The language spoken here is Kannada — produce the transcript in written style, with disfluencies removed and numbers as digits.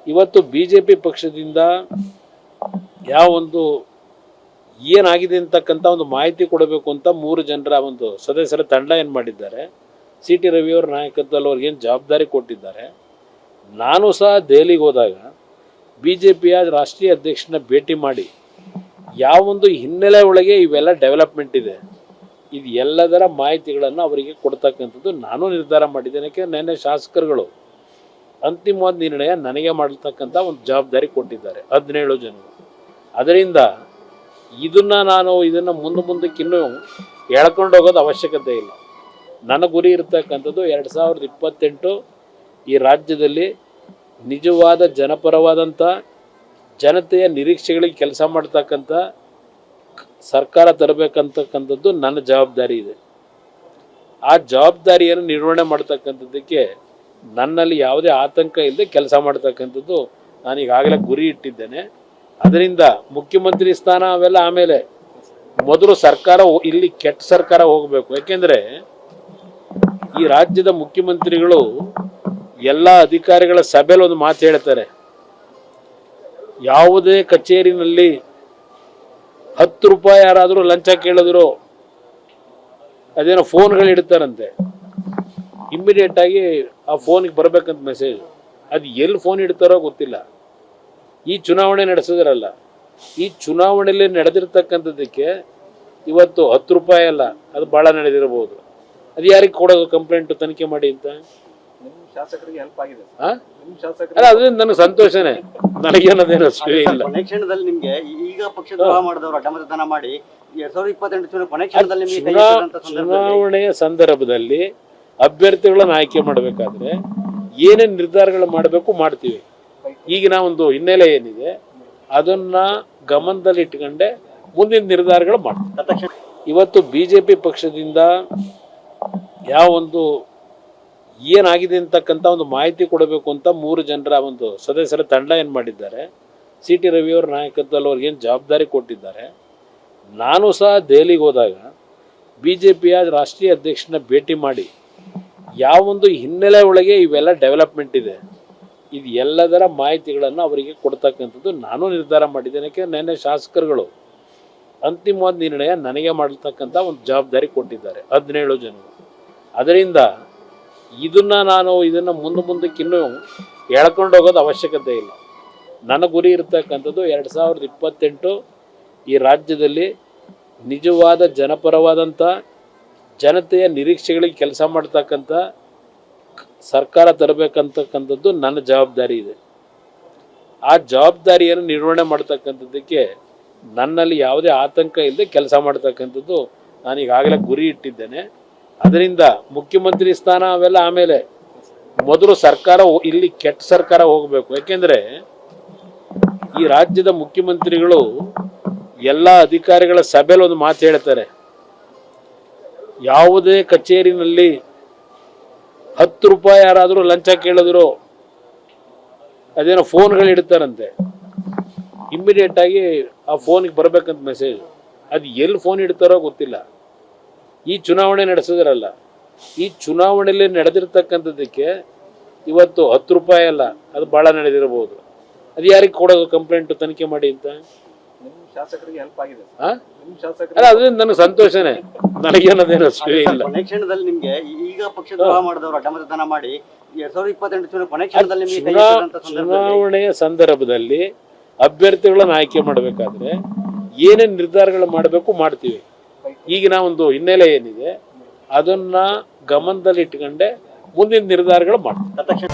ಇವತ್ತು ಬಿಜೆಪಿ ಪಕ್ಷದಿಂದ ಯಾವ ಒಂದು ಏನಾಗಿದೆ ಅಂತಕ್ಕಂಥ ಒಂದು ಮಾಹಿತಿ ಕೊಡಬೇಕು ಅಂತ 3 ಜನರ ಒಂದು ಸದಸ್ಯರ ತಂಡ ಏನು ಮಾಡಿದ್ದಾರೆ. ಸಿ ಟಿ ರವಿಯವರ ನಾಯಕತ್ವದಲ್ಲಿ ಅವ್ರಿಗೆ ಏನು ಜವಾಬ್ದಾರಿ ಕೊಟ್ಟಿದ್ದಾರೆ. ನಾನು ಸಹ ದೆಹಲಿಗೆ ಹೋದಾಗ ಬಿ ಜೆ ಪಿಯ ರಾಷ್ಟ್ರೀಯ ಅಧ್ಯಕ್ಷನ ಭೇಟಿ ಮಾಡಿ ಯಾವೊಂದು ಹಿನ್ನೆಲೆ ಒಳಗೆ ಇವೆಲ್ಲ ಡೆವಲಪ್ಮೆಂಟ್ ಇದೆ ಇದು ಎಲ್ಲದರ ಮಾಹಿತಿಗಳನ್ನು ಅವರಿಗೆ ಕೊಡ್ತಕ್ಕಂಥದ್ದು ನಾನು ನಿರ್ಧಾರ ಮಾಡಿದ್ದೇನೆ. ಯಾಕೆ ನೆನ್ನೆ ಶಾಸಕರುಗಳು ಅಂತಿಮವಾದ ನಿರ್ಣಯ ನನಗೆ ಮಾಡತಕ್ಕಂಥ ಒಂದು ಜವಾಬ್ದಾರಿ ಕೊಟ್ಟಿದ್ದಾರೆ 17 ಜನರು. ಅದರಿಂದ ಇದನ್ನು ಮುಂದಕ್ಕೆ ಇನ್ನೂ ಎಳ್ಕೊಂಡು ಹೋಗೋದು ಅವಶ್ಯಕತೆ ಇಲ್ಲ. ನನ್ನ ಗುರಿ ಇರತಕ್ಕಂಥದ್ದು 2028 ಈ ರಾಜ್ಯದಲ್ಲಿ ನಿಜವಾದ ಜನಪರವಾದಂಥ ಜನತೆಯ ನಿರೀಕ್ಷೆಗಳಿಗೆ ಕೆಲಸ ಮಾಡ್ತಕ್ಕಂಥ ಸರ್ಕಾರ ತರಬೇಕಂತಕ್ಕಂಥದ್ದು ನನ್ನ ಜವಾಬ್ದಾರಿ ಇದೆ. ಆ ಜವಾಬ್ದಾರಿಯನ್ನು ನಿರ್ವಹಣೆ ಮಾಡ್ತಕ್ಕಂಥದ್ದಕ್ಕೆ ನನ್ನಲ್ಲಿ ಯಾವುದೇ ಆತಂಕ ಇಲ್ಲದೆ ಕೆಲಸ ಮಾಡ್ತಕ್ಕಂಥದ್ದು ನಾನು ಈಗಾಗಲೇ ಗುರಿ ಇಟ್ಟಿದ್ದೇನೆ. ಅದರಿಂದ ಮುಖ್ಯಮಂತ್ರಿ ಸ್ಥಾನ ಅವೆಲ್ಲ ಆಮೇಲೆ, ಮೊದಲು ಸರ್ಕಾರ ಇಲ್ಲಿ ಕೆಟ್ಟ ಸರ್ಕಾರ ಹೋಗಬೇಕು. ಯಾಕೆಂದರೆ ಈ ರಾಜ್ಯದ ಮುಖ್ಯಮಂತ್ರಿಗಳು ಎಲ್ಲ ಅಧಿಕಾರಿಗಳ ಸಭೆಯಲ್ಲಿ ಒಂದು ಮಾತು ಹೇಳ್ತಾರೆ, ಯಾವುದೇ ಕಚೇರಿನಲ್ಲಿ 10 ರೂಪಾಯಿ ಯಾರಾದರೂ ಲಂಚ ಕೇಳಿದ್ರು ಅದೇನೋ ಫೋನ್ಗಳು ಇಡ್ತಾರಂತೆ, ಇಮ್ಮಿಡಿಯೇಟ್ ಆಗಿ ಆ ಫೋನಿಗೆ ಬರಬೇಕಂತ ಮೆಸೇಜ್. ಅದು ಎಲ್ಲಿ ಫೋನ್ ಇಡ್ತಾರೋ ಗೊತ್ತಿಲ್ಲ. ಈ ಚುನಾವಣೆ ನಡೆಸಿದ್ರಲ್ಲ, ಈ ಚುನಾವಣೆಯಲ್ಲಿ ನಡೆದಿರ್ತಕ್ಕಂಥದ್ದಕ್ಕೆ ಇವತ್ತು 10 ರೂಪಾಯಿ ಅಲ್ಲ, ಅದು ಭಾಳ ನಡೆದಿರಬಹುದು. ಅದು ಯಾರಿಗೆ ಕೊಡೋದು ಕಂಪ್ಲೇಂಟ್ ತನಿಖೆ ಮಾಡಿ ಅಂತ? ಶಾಸಕರಿಗೆ ಹೆಲ್ಪ್ ಆಗಿದೆ. ಅಲ್ಲ, ಅದರಿಂದ ನನಗೆ ಸಂತೋಷನೇ, ನನಗೇನದೇನು ಅಷ್ಟೇ ಇಲ್ಲ. ಕೊನೆ ಕ್ಷಣದಲ್ಲಿ ನಿಮ್ಗೆ ಈಗ ಪಕ್ಷದ್ರೋಹ ಮಾಡಿದವರು ಅಡ್ಡಮತದಾನ ಮಾಡಿ 2028 ಕೊನೆ ಕ್ಷಣದಲ್ಲಿ ಚುನಾವಣೆಯ ಸಂದರ್ಭದಲ್ಲಿ ಅಭ್ಯರ್ಥಿಗಳನ್ನು ಆಯ್ಕೆ ಮಾಡಬೇಕಾದ್ರೆ ಏನೇನು ನಿರ್ಧಾರಗಳು ಮಾಡಬೇಕು ಮಾಡ್ತೀವಿ. ಈಗಿನ ಒಂದು ಹಿನ್ನೆಲೆ ಏನಿದೆ ಅದನ್ನ ಗಮನದಲ್ಲಿ ಇಟ್ಕೊಂಡೆ ಮುಂದಿನ ನಿರ್ಧಾರಗಳು ಮಾಡ್ತೀವಿ. ಇವತ್ತು ಬಿಜೆಪಿ ಪಕ್ಷದಿಂದ ಯಾವ ಒಂದು ಏನಾಗಿದೆ ಅಂತಕ್ಕಂಥ ಒಂದು ಮಾಹಿತಿ ಕೊಡಬೇಕು ಅಂತ 3 ಜನರ ಒಂದು ಸದಸ್ಯರ ತಂಡ ಏನು ಮಾಡಿದ್ದಾರೆ. ಸಿ ಟಿ ರವಿಯವರ ನಾಯಕತ್ವದಲ್ಲಿ ಅವ್ರಿಗೆ ಏನು ಜವಾಬ್ದಾರಿ ಕೊಟ್ಟಿದ್ದಾರೆ. ನಾನು ಸಹ ದೆಹಲಿಗೆ ಹೋದಾಗ ಬಿ ಜೆ ಪಿಯ ರಾಷ್ಟ್ರೀಯ ಅಧ್ಯಕ್ಷನ ಭೇಟಿ ಮಾಡಿ ಯಾವೊಂದು ಹಿನ್ನೆಲೆ ಒಳಗೆ ಇವೆಲ್ಲ ಡೆವಲಪ್ಮೆಂಟ್ ಇದೆ ಇದು ಎಲ್ಲದರ ಮಾಹಿತಿಗಳನ್ನು ಅವರಿಗೆ ಕೊಡ್ತಕ್ಕಂಥದ್ದು ನಾನು ನಿರ್ಧಾರ ಮಾಡಿದ್ದೇನೆ. ಯಾಕೆ ನೆನ್ನೆ ಶಾಸಕರುಗಳು ಅಂತಿಮವಾದ ನಿರ್ಣಯ ನನಗೆ ಮಾಡತಕ್ಕಂಥ ಒಂದು ಜವಾಬ್ದಾರಿ ಕೊಟ್ಟಿದ್ದಾರೆ 17 ಜನರು. ಅದರಿಂದ ಇದನ್ನು ಮುಂದಕ್ಕೆ ಇನ್ನೂ ಎಳ್ಕೊಂಡು ಹೋಗೋದು ಅವಶ್ಯಕತೆ ಇಲ್ಲ. ನನ್ನ ಗುರಿ ಇರತಕ್ಕಂಥದ್ದು 2028 ಈ ರಾಜ್ಯದಲ್ಲಿ ನಿಜವಾದ ಜನಪರವಾದಂಥ ಜನತೆಯ ನಿರೀಕ್ಷೆಗಳಿಗೆ ಕೆಲಸ ಮಾಡ್ತಕ್ಕಂಥ ಸರ್ಕಾರ ತರಬೇಕಂತಕ್ಕಂಥದ್ದು ನನ್ನ ಜವಾಬ್ದಾರಿ ಇದೆ. ಆ ಜವಾಬ್ದಾರಿಯನ್ನು ನಿರ್ವಹಣೆ ಮಾಡ್ತಕ್ಕಂಥದ್ದಕ್ಕೆ ನನ್ನಲ್ಲಿ ಯಾವುದೇ ಆತಂಕ ಇಲ್ಲದೆ ಕೆಲಸ ಮಾಡ್ತಕ್ಕಂಥದ್ದು ನಾನು ಈಗಾಗಲೇ ಗುರಿ ಇಟ್ಟಿದ್ದೇನೆ. ಅದರಿಂದ ಮುಖ್ಯಮಂತ್ರಿ ಸ್ಥಾನ ಅವೆಲ್ಲ ಆಮೇಲೆ, ಮೊದಲು ಸರ್ಕಾರ ಇಲ್ಲಿ ಕೆಟ್ಟ ಸರ್ಕಾರ ಹೋಗಬೇಕು. ಯಾಕೆಂದರೆ ಈ ರಾಜ್ಯದ ಮುಖ್ಯಮಂತ್ರಿಗಳು ಎಲ್ಲ ಅಧಿಕಾರಿಗಳ ಸಭೆಯಲ್ಲಿ ಒಂದು ಮಾತು ಹೇಳ್ತಾರೆ, ಯಾವುದೇ ಕಚೇರಿನಲ್ಲಿ 10 ರೂಪಾಯಿ ಯಾರಾದರೂ ಲಂಚ ಕೇಳಿದ್ರು ಅದೇನೋ ಫೋನ್ಗಳು ಇಡ್ತಾರಂತೆ, ಇಮ್ಮಿಡಿಯೇಟ್ ಆಗಿ ಆ ಫೋನಿಗೆ ಬರಬೇಕಂತ ಮೆಸೇಜ್. ಅದು ಎಲ್ಲಿ ಫೋನ್ ಇಡ್ತಾರೋ ಗೊತ್ತಿಲ್ಲ. ಈ ಚುನಾವಣೆ ನಡೆಸಿದ್ರಲ್ಲ, ಈ ಚುನಾವಣೆಯಲ್ಲಿ ನಡೆದಿರ್ತಕ್ಕಂಥದ್ದಕ್ಕೆ ಇವತ್ತು 10 ರೂಪಾಯಿ ಅಲ್ಲ, ಅದು ಭಾಳ ನಡೆದಿರಬಹುದು. ಅದು ಯಾರಿಗೆ ಕೊಡೋದು ಕಂಪ್ಲೇಂಟ್ ತನಿಖೆ ಮಾಡಿ ಅಂತ? ಶಾಸಕರಿಗೆ ಹೆಲ್ಪ್ ಆಗಿದೆ. ಅಲ್ಲ, ಅದರಿಂದ ನನಗೆ ಸಂತೋಷನೇ, ನನಗೇನದೇನು ಅಷ್ಟೇ ಇಲ್ಲ. ಕೊನೆ ಕ್ಷಣದಲ್ಲಿ ನಿಮ್ಗೆ ಈಗ ಪಕ್ಷದ್ರೋಹ ಮಾಡಿದವರು ಅಡ್ಡಮತದಾನ ಮಾಡಿ 2028 ಕೊನೆ ಕ್ಷಣದಲ್ಲಿ ಚುನಾವಣೆಯ ಸಂದರ್ಭದಲ್ಲಿ ಅಭ್ಯರ್ಥಿಗಳನ್ನು ಆಯ್ಕೆ ಮಾಡಬೇಕಾದ್ರೆ ಏನೇನು ನಿರ್ಧಾರಗಳು ಮಾಡಬೇಕು ಮಾಡ್ತೀವಿ. ಈಗಿನ ಒಂದು ಹಿನ್ನೆಲೆ ಏನಿದೆ ಅದನ್ನ ಗಮನದಲ್ಲಿ ಇಟ್ಕೊಂಡೆ ಮುಂದಿನ ನಿರ್ಧಾರಗಳು ಮಾಡ್ತೀವಿ.